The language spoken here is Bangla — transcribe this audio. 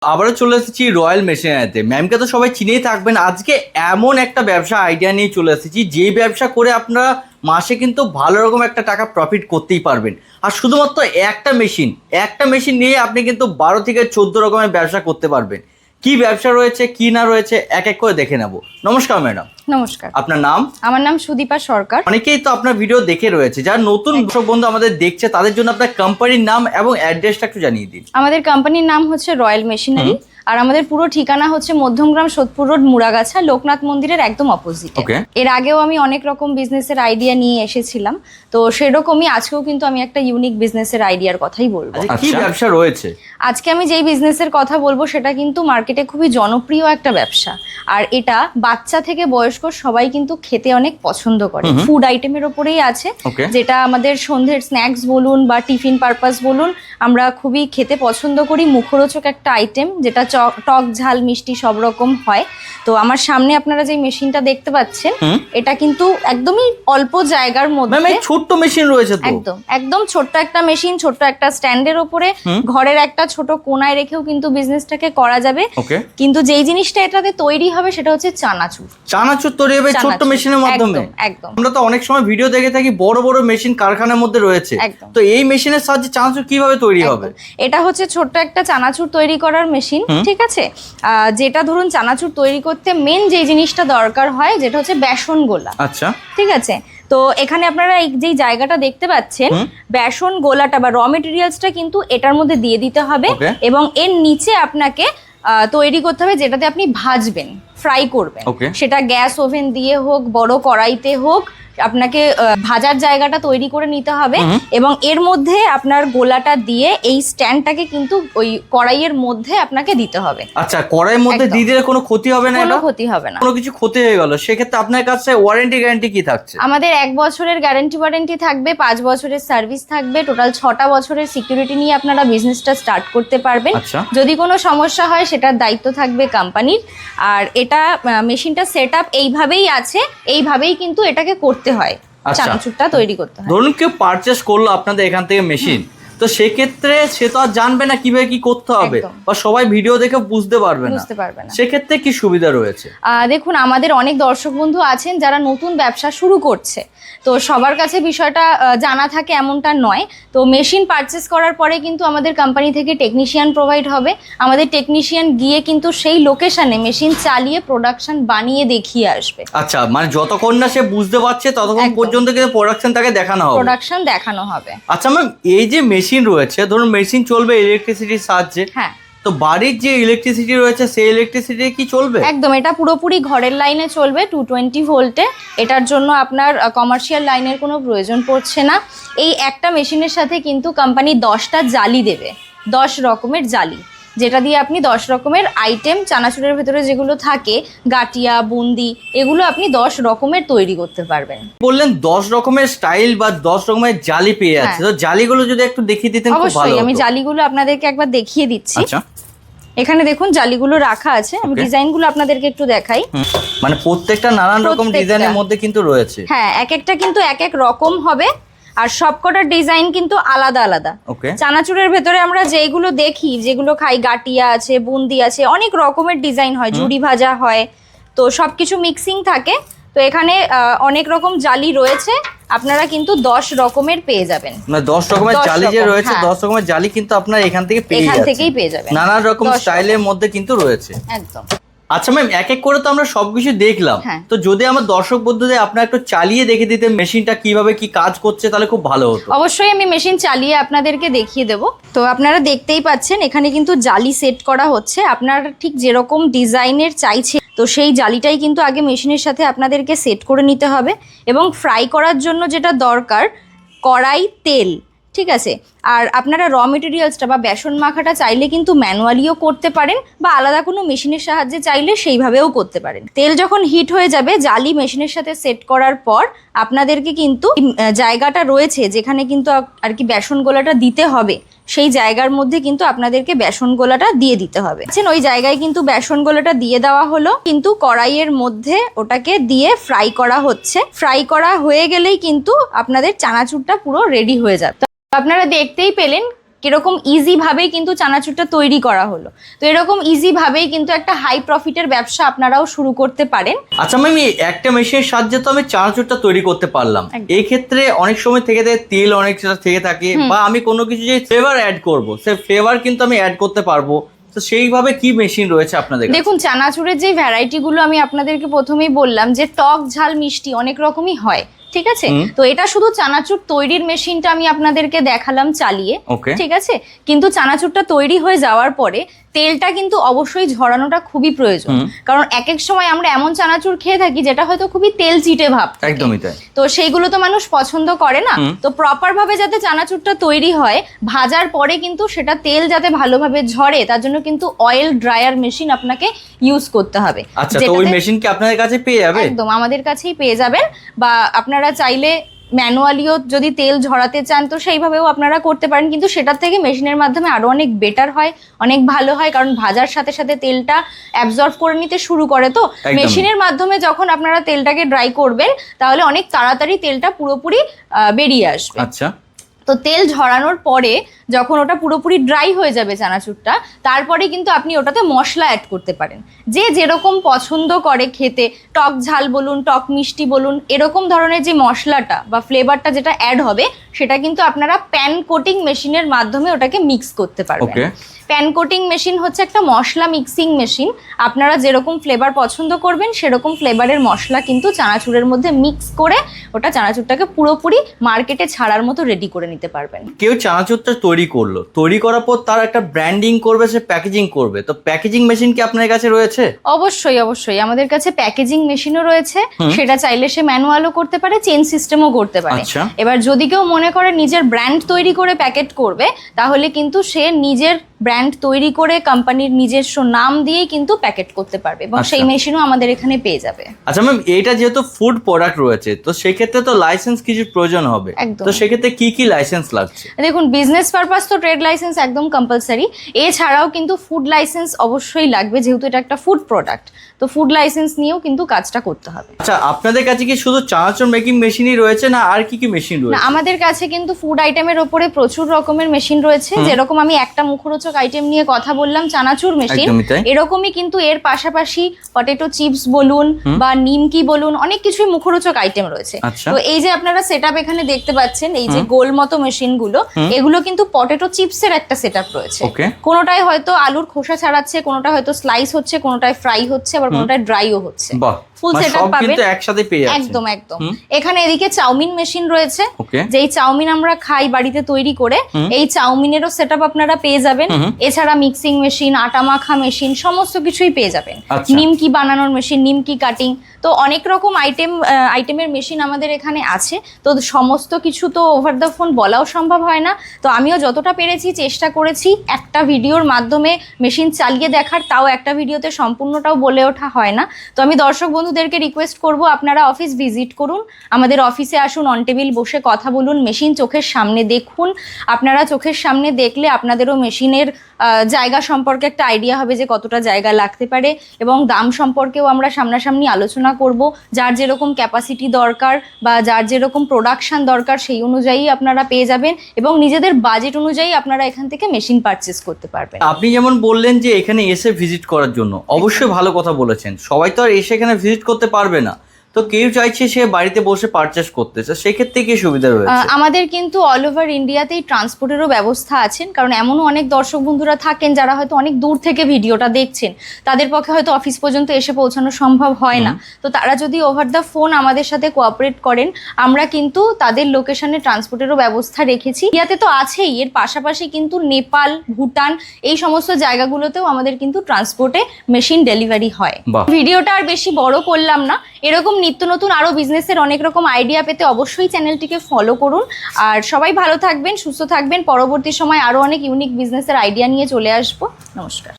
আবারও চলে এসেছি রয়্যাল মেশিনারিতে। ম্যামকে তো সবাই চিনেই থাকবেন। আজকে এমন একটা ব্যবসা আইডিয়া নিয়ে চলে এসেছি, যে ব্যবসা করে আপনারা মাসে কিন্তু ভালো রকম একটা টাকা প্রফিট করতেই পারবেন। আর শুধুমাত্র একটা মেশিন নিয়ে আপনি কিন্তু 12 থেকে 14 রকমের ব্যবসা করতে পারবেন। কি ব্যবসা রয়েছে কি না রয়েছে এক এক করে দেখে নেব। নমস্কার ম্যাডাম। নমস্কার। আপনার নাম? আমার নাম সুদীপা সরকার। অনেকেই তো আপনার ভিডিও দেখে রয়েছে, যারা নতুন দর্শক বন্ধু আমাদের দেখছে তাদের জন্য আপনার কোম্পানির নাম এবং অ্যাড্রেসটা একটু জানিয়ে দিন। আমাদের কোম্পানির নাম হচ্ছে রয়্যাল মেশিনারি, আর আমাদের পুরো ঠিকানা হচ্ছে মধ্যমগ্রাম সোদপুর রোড, মুড়াগাছা, লোকনাথ মন্দিরের একদম অপোজিটে। এর আগেও আমি অনেক রকম বিজনেসের আইডিয়া নিয়ে এসেছিলাম, তো সেরকমই আজকেও কিন্তু আমি একটা ইউনিক বিজনেসের আইডিয়ার কথাই বলবো। কি ব্যবসা রয়েছে আজকে আমি যেই বিজনেসের কথা বলবো সেটা কিন্তু মার্কেটে খুবই জনপ্রিয় একটা ব্যবসা, আর এটা বাচ্চা থেকে বয়স্ক সবাই কিন্তু খেতে অনেক পছন্দ করে। ফুড আইটেমের ওপরেই আছে, যেটা আমাদের সন্ধ্যের স্ন্যাক্স বলুন বা টিফিন পারপাস বলুন, আমরা খুবই খেতে পছন্দ করি। মুখরোচক একটা আইটেম, যেটা টক ঝাল মিষ্টি সব রকম হয়। তো আমার সামনে আপনারা যে মেশিনটা দেখতে পাচ্ছেন, এটা কিন্তু একদমই অল্প জায়গার মধ্যে ছোট্ট মেশিন রয়েছে। একদম ছোট্ট একটা মেশিন, ছোট্ট একটা স্ট্যান্ডের ওপরে ঘরের একটা ছোট কোনায় রেখেও কিন্তু বিজনেসটাকে করা যাবে। কিন্তু যেই জিনিসটা এটাতে তৈরি হবে সেটা হচ্ছে চানাচুর তৈরি হবে ছোট্ট মেশিনের মাধ্যমে। একদম। আমরা তো অনেক সময় ভিডিও দেখে থাকি বড় বড় মেশিন কারখানার মধ্যে রয়েছে, তো এই মেশিনের সাহায্যে চানাচুর কিভাবে তৈরি হবে? এটা হচ্ছে ছোট্ট একটা চানাচুর তৈরি করার মেশিন, ঠিক আছে? যেটা ধরুন চানাচুর তৈরি করতে মেন যে জিনিসটা দরকার হয়, যেটা হচ্ছে বেসন গোলা। আচ্ছা, ঠিক আছে। তো এখানে আপনারা এই যে জায়গাটা দেখতে পাচ্ছেন, বেসন গোলাটা বা র মেটেরিয়ালসটা কিন্তু এটার মধ্যে দিয়ে দিতে হবে, এবং এর নিচে আপনাকে তৈরি করতে হবে যেটাতে আপনি ভাজবেন, ফ্রাই করবেন। সেটা গ্যাস ওভেন দিয়ে হোক, বড় কড়াইতে হোক, আপনাকে ভাজার জায়গাটা তৈরি করে নিতে হবে, এবং এর মধ্যে আপনার গোলাটা দিয়ে এই স্ট্যান্ডটাকে কিন্তু ওই কড়াইয়ের মধ্যে আপনাকে দিতে হবে। আচ্ছা, কড়াইয়ের মধ্যে দিয়ে দিলে কোনো ক্ষতি হবে না? কোনো ক্ষতি হবে না। কোনো কিছু ক্ষতি হয়ে গেল সেক্ষেত্রে আপনার কাছে ওয়ারেন্টি গ্যারান্টি কি থাকছে? আমাদের 1 বছরের ওয়ারেন্টি থাকবে, 5 বছরের সার্ভিস থাকবে, টোটাল 6টা বছরের সিকিউরিটি নিয়ে আপনারা বিজনেসটা স্টার্ট করতে পারবেন। যদি কোনো সমস্যা হয় সেটার দায়িত্ব থাকবে কোম্পানির। আর এটা মেশিনটা সেট আপ এইভাবেই আছে, এইভাবেই কিন্তু এটাকে করতে হয়, চানাচুরটা তৈরি করতে হয়। ধরুন কেউ পারচেস করলো আপনাদের এখান থেকে মেশিন, তো সেক্ষেত্রে সে তো আর জানবে না কিভাবে কি করতে হবে, বা সবাই ভিডিও দেখে বুঝতে পারবে না, সেক্ষেত্রে কি সুবিধা রয়েছে? দেখুন, আমাদের অনেক দর্শক বন্ধু আছেন যারা নতুন ব্যবসা শুরু করছে, তো সবার কাছে বিষয়টা জানা থাকে এমনটা নয়। তো মেশিন পারচেস করার পরে কিন্তু আমাদের কোম্পানি থেকে টেকনিশিয়ান প্রোভাইড হবে। আমাদের টেকনিশিয়ান গিয়ে কিন্তু সেই লোকেশনে মেশিন চালিয়ে প্রোডাকশন বানিয়ে দেখিয়ে আসবে। আচ্ছা, মানে যতক্ষণ না সে বুঝতে পারছে ততক্ষণ পর্যন্ত কিন্তু প্রোডাকশন দেখানো হবে। আচ্ছা ম্যাম, এই যে মেশিন রয়েছে, ধরুন মেশিন চলবে ইলেকট্রিসিটির সাহায্যে, হ্যাঁ, তো বাড়ির যে ইলেকট্রিসিটি রয়েছে সেই ইলেকট্রিসিটি কি চলবে? একদম, এটা পুরোপুরি ঘরের লাইনে চলবে 220 ভোল্টে। এটার জন্য আপনার কমার্শিয়াল লাইনের কোনো প্রয়োজন পড়ছে না। এই একটা মেশিনের সাথে কিন্তু কোম্পানি 10টা জালি দেবে, 10 রকমের জালি, যেটা দিয়ে আপনি 10 রকমের আইটেম, চানাচুরের ভেতরে যেগুলো থাকে, গাটিয়া, বুন্দি, এগুলো আপনি 10 রকমের তৈরি করতে পারবেন। বললেন 10 রকমের স্টাইল বা 10 রকমের জালি পেয়ে যাচ্ছে, তো জালিগুলো যদি একটু দেখিয়ে দিতেন খুব ভালো হতো। অবশ্যই, আমি জালিগুলো আপনাদেরকে একবার দেখিয়ে দিচ্ছি। আচ্ছা, এখানে দেখুন জালিগুলো রাখা আছে, আমি ডিজাইনগুলো আপনাদেরকে একটু দেখাই। মানে প্রত্যেকটা নানান রকম ডিজাইনের মধ্যে কিন্তু রয়েছে। হ্যাঁ, এক একটা কিন্তু এক এক রকম হবে, আর সবকটার ডিজাইন কিন্তু আলাদা আলাদা। চানাচুরের ভেতরে আমরা যেগুলো দেখি, যেগুলো খাই, গাটিয়া আছে, বুন্দি আছে, অনেক রকমের ডিজাইন হয়, ঝুড়ি ভাজা হয়, তো সবকিছু মিক্সিং থাকে। তো এখানে অনেক রকম জালি রয়েছে, আপনারা কিন্তু 10 রকমের পেয়ে যাবেন। মানে 10 রকমের জালি যে রয়েছে, 10 রকমের জালি কিন্তু আপনারা এখান থেকেই পেয়ে যাবেন। নানা রকম স্টাইলের মধ্যে কিন্তু রয়েছে। একদম। আচ্ছা ম্যাম, এক এক করে তো আমরা সবকিছু দেখলাম, তো যদি আমার দর্শক বন্ধুদের আপনারা একটু চালিয়ে দেখে দিতেন মেশিনটা কিভাবে কি কাজ করছে তাহলে খুব ভালো হতো। অবশ্যই আমি মেশিন চালিয়ে আপনাদেরকে দেখিয়ে দেব। তো আপনারা দেখতেই পাচ্ছেন এখানে কিন্তু জালি সেট করা হচ্ছে, আপনারা ঠিক যেরকম ডিজাইনের চাইছে, তো সেই জালিটাই কিন্তু আগে মেশিনের সাথে আপনাদেরকে সেট করে নিতে হবে। এবং ফ্রাই করার জন্য যেটা দরকার, কড়াই, তেল, ঠিক আছে। আর আপনারা র মেটেরিয়ালসটা বা বেসন মাখাটা চাইলে কিন্তু ম্যানুয়ালিও করতে পারেন, বা আলাদা কোনো মেশিনের সাহায্যে চাইলে সেইভাবেও করতে পারেন। তেল যখন হিট হয়ে যাবে, জালি মেশিনের সাথে সেট করার পর আপনাদেরকে কিন্তু জায়গাটা রয়েছে যেখানে কিন্তু আর কি বেসন গোলাটা দিতে হবে, সেই জায়গার মধ্যে কিন্তু আপনাদেরকে বেসন গোলাটা দিয়ে দিতে হবে। ওই জায়গায় কিন্তু বেসন গোলাটা দিয়ে দেওয়া হলো, কিন্তু কড়াইয়ের মধ্যে ওটাকে দিয়ে ফ্রাই করা হচ্ছে। ফ্রাই করা হয়ে গেলেই কিন্তু আপনাদের চানাচুরটা পুরো রেডি হয়ে যাবে। আপনারা দেখতেই পেলেন কিরকম ইজি ভাবেই কিন্তু চানাচুরটা তৈরি করা হলো। তো এরকম ইজি ভাবেই কিন্তু একটা হাই প্রফিটের ব্যবসা আপনারাও শুরু করতে পারেন। আচ্ছা ম্যাম, একটা মেশিনের সাহায্যে তো আমি চানাচুরটা তৈরি করতে পারলাম, একদম। এই ক্ষেত্রে অনেক সময় থেকে থাকে তেল অনেক থেকে থাকে, বা আমি কোনো কিছু যে ফ্লেভার অ্যাড করব, সে ফ্লেভার কিন্তু আমি অ্যাড করতে পারবো। তো সেইভাবে কি মেশিন রয়েছে আপনাদের কাছে? দেখুন, চানাচুরের যে ভ্যারাইটি গুলো আমি আপনাদেরকে প্রথমেই বললাম যে টক ঝাল মিষ্টি অনেক রকমই হয়, ঠিক আছে। তো এটা শুধু চানাচুর তৈরির মেশিনটা আমি আপনাদেরকে দেখালাম চালিয়ে, Okay. ঠিক আছে। কিন্তু চানাচুরটা তৈরি হয়ে যাওয়ার পরে তেলটা কিন্তু অবশ্যই ঝরানোটা খুবই প্রয়োজন, কারণ এক এক সময় আমরা এমন চানাচুর খেয়ে থাকি যেটা হয়তো খুবই তেল চিটে ভাব থাকে। একদমই তাই। তো সেইগুলো তো মানুষ পছন্দ করে না। তো প্রপার ভাবে যাতে চানাচুরটা তৈরি হয়, ভাজার পরে কিন্তু সেটা তেল যাতে ভালোভাবে ঝরে, তার জন্য কিন্তু অয়েল ড্রায়ার মেশিন আপনাকে ইউজ করতে হবে। আচ্ছা, তো ওই মেশিন কি আপনাদের কাছে পেয়ে যাবে? একদম আমাদের কাছেই পেয়ে যাবেন, বা আপনারা চাইলে ম্যানুয়ালিও যদি তেল ঝরাতে চান তো সেইভাবেও আপনারা করতে পারেন, কিন্তু সেটার থেকে মেশিনের মাধ্যমে আরো অনেক বেটার হয়, অনেক ভালো হয়, কারণ ভাজার সাথে সাথে তেলটা অ্যাবজর্ব করে নিতে শুরু করে। তো মেশিনের মাধ্যমে যখন আপনারা তেলটাকে ড্রাই করবেন তাহলে অনেক তাড়াতাড়ি তেলটা পুরোপুরি বেরিয়ে আসবে। আচ্ছা, তো তেল ঝরানোর পরে যখন ওটা পুরোপুরি ড্রাই হয়ে যাবে চানাচুরটা, তারপরে কিন্তু আপনি ওটাতে মশলা অ্যাড করতে পারেন, যে যেরকম পছন্দ করে খেতে, টক ঝাল বলুন, টক মিষ্টি বলুন, এরকম ধরনের যে মশলাটা বা ফ্লেভারটা যেটা অ্যাড হবে সেটা কিন্তু আপনারা প্যান কোটিং মেশিনের মাধ্যমে ওটাকে মিক্স করতে পারবেন। প্যান কোটিং মেশিন হচ্ছে একটা মশলা মিক্সিং মেশিন। আপনারা যেরকম ফ্লেভার পছন্দ করবেন সেরকম ফ্লেভারের মশলা কিন্তু চানাচুরের মধ্যে মিক্স করে ওটা চানাচুরটাকে পুরোপুরি মার্কেটে ছাড়ার মতো রেডি করে নিতে পারবেন। কেউ চানাচুরটা তৈরি করলো, তৈরি করার পর তার একটা ব্র্যান্ডিং করবে, সে প্যাকেজিং করবে, তো প্যাকেজিং মেশিন কি আপনার কাছে রয়েছে? অবশ্যই অবশ্যই আমাদের কাছে প্যাকেজিং মেশিনও রয়েছে, সেটা চাইলে সে ম্যানুয়ালও করতে পারে, চেন সিস্টেমও করতে পারে। আচ্ছা। এবার যদি কেউ মনে করে নিজের ব্র্যান্ড তৈরি করে প্যাকেট করবে, তাহলে কিন্তু সে নিজের ব্র্যান্ড তৈরি করে কোম্পানির নিজস্ব নাম দিয়েই কিন্তু প্যাকেট করতে পারবে, এবং সেই মেশিনও আমাদের এখানে পেয়ে যাবে। আচ্ছা ম্যাম, এটা যেহেতু ফুড প্রোডাক্ট রয়েছে, তো সেক্ষেত্রে তো লাইসেন্স কিছু প্রয়োজন হবে, একদম। তো সেক্ষেত্রে কি কি লাইসেন্স লাগছে? দেখুন, বিজনেস পারপাস তো ট্রেড লাইসেন্স একদম কম্পালসারি, এছাড়াও কিন্তু ফুড লাইসেন্স অবশ্যই লাগবে, যেহেতু এটা একটা ফুড প্রোডাক্ট। তো ফুড লাইসেন্স নিয়েও কিন্তু কাজটা করতে হবে। আচ্ছা, আপনাদের কাছে কি শুধু চানাচুর মেকিং মেশিনই রয়েছে, না আর কি কি মেশিন না, রয়েছে? আমাদের কাছে কিন্তু ফুড আইটেমের ওপরে প্রচুর রকমের মেশিন রয়েছে। যেরকম আমি একটা মুখরোচক আইটেম নিয়ে কথা বললাম, চানাচুর মেশিন, একদমই তাই। এরকমই কিন্তু এর পাশাপাশি পটেটো চিপস বলুন বা নিমকি বলুন, অনেক কিছুই মুখরোচক আইটেম রয়েছে। আচ্ছা। তো এই যে আপনারা সেটআপ এখানে দেখতে পাচ্ছেন, এই যে গোল মতো মেশিন গুলো, এগুলো কিন্তু পটেটো চিপসের একটা সেটআপ রয়েছে। ওকে। কোনোটায় হয়তো আলুর খোসা ছাড়াচ্ছে, কোনোটা হয়তো স্লাইস হচ্ছে, কোনোটায় ফ্রাই হচ্ছে, আবার কোনোটায় ড্রাইও হচ্ছে। বাহ, ফুল মানে সেটআপ সব পাবেন কিন্তু একসাথে পেয়ে যাচ্ছেন। একদম একদম। এখানে এদিকে চাউমিন মেশিন রয়েছে, ওকে। যেই চাউমিন আমরা খাই বাড়িতে তৈরি করে, এই চাউমিনেরও সেটআপ আপনারা পেয়ে যাবেন। এছাড়া মিক্সিং মেশিন, আটা মাখা মেশিন, সমস্ত কিছুই পেয়ে যাবেন। আচ্ছা। নিমকি বানানোর মেশিন, নিমকি কাটিং, তো অনেক রকম আইটেমের মেশিন আমাদের এখানে আছে। তো সমস্ত কিছু তো ওভার দ্য ফোন বলাও সম্ভব হয় না, তো আমিও যতটা পেরেছি চেষ্টা করেছি একটা ভিডিওর মাধ্যমে মেশিন চালিয়ে দেখার, তাও একটা ভিডিওতে সম্পূর্ণটাও বলে ওঠা হয় না। তো আমি দর্শক বন্ধুদেরকে রিকোয়েস্ট করব, আপনারা অফিস ভিজিট করুন, আমাদের অফিসে আসুন, অন টেবিল বসে কথা বলুন, মেশিন চোখের সামনে দেখুন। আপনারা চোখের সামনে দেখলে আপনাদেরও মেশিনের জায়গা সম্পর্কে একটা আইডিয়া হবে যে কতটা জায়গা লাগতে পারে, এবং দাম সম্পর্কেও আমরা সামনাসামনি আলোচনা করব। যার যেরকম ক্যাপাসিটি দরকার বা যার যেরকম প্রোডাকশন দরকার সেই অনুযায়ী আপনারা পেয়ে যাবেন, এবং নিজেদের বাজেট অনুযায়ী আপনারা এখান থেকে মেশিন পারচেস করতে পারবেন। আপনি যেমন বললেন যে এখানে এসে ভিজিট করার জন্য, অবশ্যই ভালো কথা বলেছেন। সবাই তো আর এসে এখানে ভিজিট করতে পারবে না, তো কেউ চাইছে সে বাড়িতে বসে পারচেস করতে, সেক্ষেত্রে কি সুবিধা রয়েছে? আমাদের কিন্তু অল ওভার ইন্ডিয়াতেই ট্রান্সপোর্টেরও ব্যবস্থা আছেন, কারণ এমনও অনেক দর্শক বন্ধুরা থাকেন যারা হয়তো অনেক দূর থেকে ভিডিওটা দেখছেন, তাদের পক্ষে হয়তো অফিস পর্যন্ত এসে পৌঁছানো সম্ভব হয় না। তো তারা যদি ওভার দ্য ফোন আমাদের সাথে কোঅপারেট করেন, আমরা কিন্তু তাদের লোকেশনে ট্রান্সপোর্টেরও ব্যবস্থা রেখেছি। ইয়াতে তো আছেই, এর পাশাপাশি কিন্তু নেপাল, ভুটান, এই সমস্ত জায়গাগুলোতেও আমাদের কিন্তু ট্রান্সপোর্টে মেশিন ডেলিভারি হয়। ভিডিওটা আর বেশি বড় করলাম না, এরকম নিত্য নতুন আরো বিজনেসের অনেক রকম আইডিয়া পেতে অবশ্যই চ্যানেলটিকে ফলো করুন। আর সবাই ভালো থাকবেন, সুস্থ থাকবেন। পরবর্তী সময় আরো অনেক ইউনিক বিজনেসের আইডিয়া নিয়ে চলে আসবো। নমস্কার।